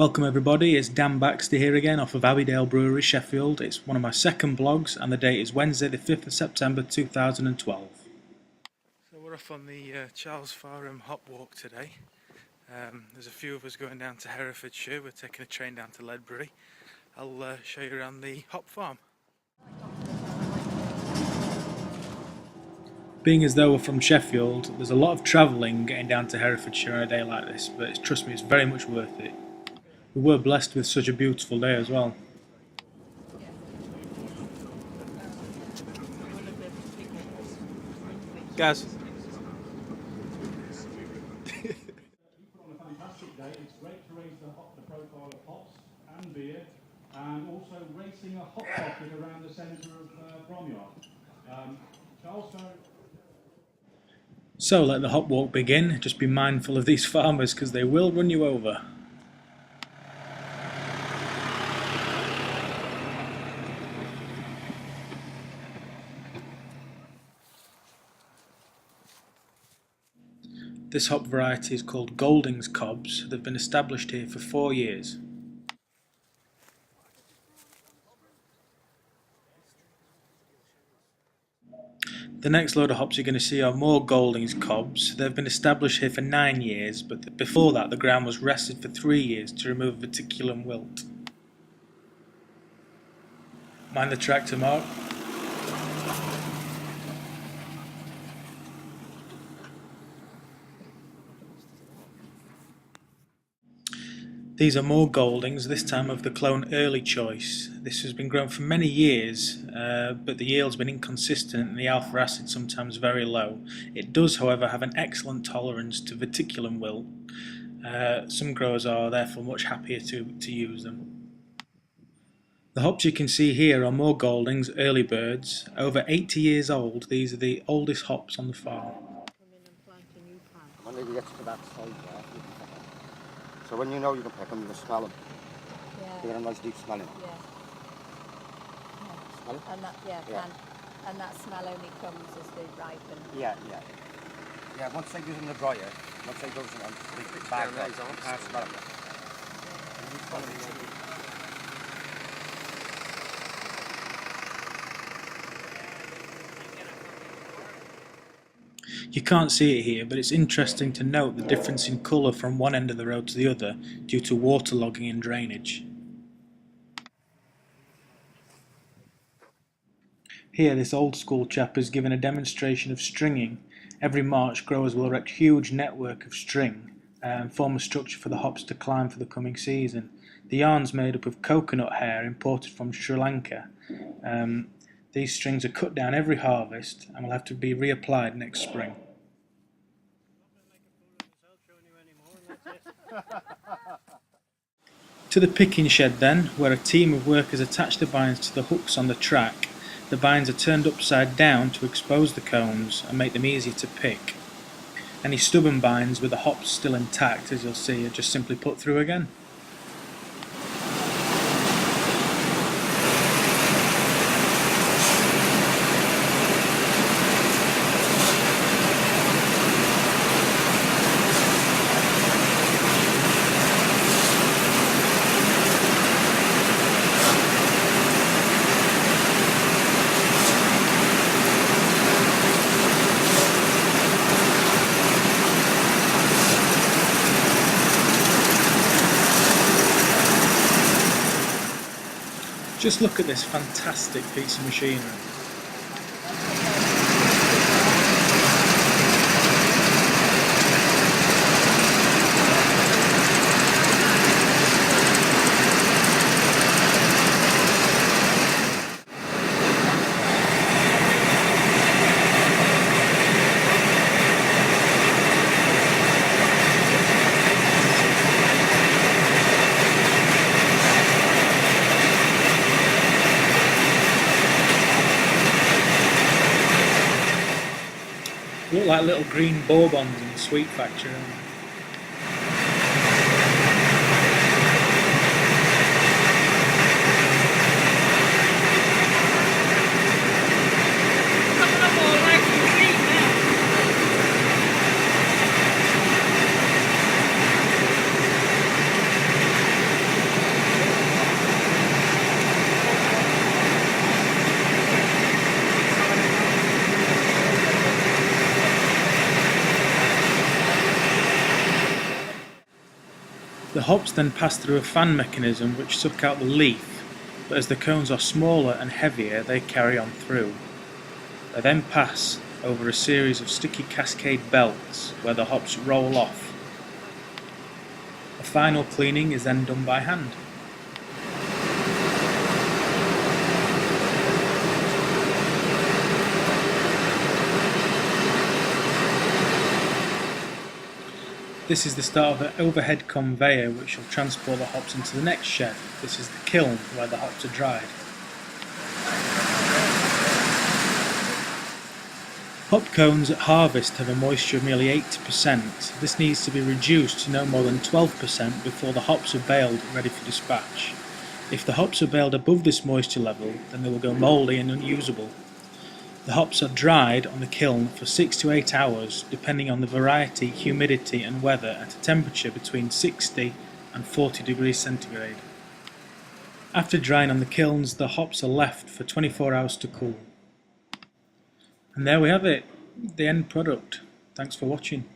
Welcome everybody, it's Dan Baxter here again off of Abbeydale Brewery, Sheffield. It's one of my second vlogs and the date is Wednesday the 5th of September 2012. So we're off on the Charles Faram hop walk today. There's a few of us going down to Herefordshire. We're taking a train down to Ledbury. I'll show you around the hop farm. Being as though we're from Sheffield, there's a lot of travelling getting down to Herefordshire on a day like this, but trust me, it's very much worth it. We were blessed with such a beautiful day as well. Guys. On a fantastic day, it's great to raise the profile of hops and beer, and also racing a hop pocket around the centre of Bromyard. Charles. So let the hop walk begin. Just be mindful of these farmers because they will run you over. This hop variety is called Golding's Cobs. They've been established here for 4 years. The next load of hops you're going to see are more Golding's Cobs. They've been established here for 9 years, but before that the ground was rested for 3 years to remove verticulum wilt. Mind the tractor, Mark. These are more Goldings, this time of the clone Early Choice. This has been grown for many years, but the yield's been inconsistent and the alpha acid sometimes very low. It does, however, have an excellent tolerance to verticulum wilt. Some growers are therefore much happier to use them. The hops you can see here are more Goldings, Early Birds. Over 80 years old, these are the oldest hops on the farm. So when you know you can pick them, you can smell them. Yeah. You get a nice deep smelling. Yeah. Smell it? And that, and that smell only comes as they ripen. Yeah. Yeah, once they use them in the dryer, once they go to them, they bag them, you can't smell them. You can't see it here, but it's interesting to note the difference in colour from one end of the road to the other due to waterlogging and drainage. Here this old school chap has given a demonstration of stringing. Every March growers will erect a huge network of string and form a structure for the hops to climb for the coming season. The yarn's made up of coconut hair imported from Sri Lanka. These strings are cut down every harvest and will have to be reapplied next spring. To the picking shed then, where a team of workers attach the bines to the hooks on the track. The bines are turned upside down to expose the cones and make them easier to pick. Any stubborn bines with the hops still intact, as you'll see, are just simply put through again. Just look at this fantastic piece of machinery. Look like little green bourbons in the sweet factory. The hops then pass through a fan mechanism which suck out the leaf, but as the cones are smaller and heavier they carry on through. They then pass over a series of sticky cascade belts where the hops roll off. A final cleaning is then done by hand. This is the start of the overhead conveyor which will transport the hops into the next shed. This is the kiln where the hops are dried. Hop cones at harvest have a moisture of nearly 80%. This needs to be reduced to no more than 12% before the hops are baled ready for dispatch. If the hops are baled above this moisture level, then they will go mouldy and unusable. The hops are dried on the kiln for 6 to 8 hours, depending on the variety, humidity and weather, at a temperature between 60 and 40 degrees centigrade. After drying on the kilns, the hops are left for 24 hours to cool. And there we have it, the end product. Thanks for watching.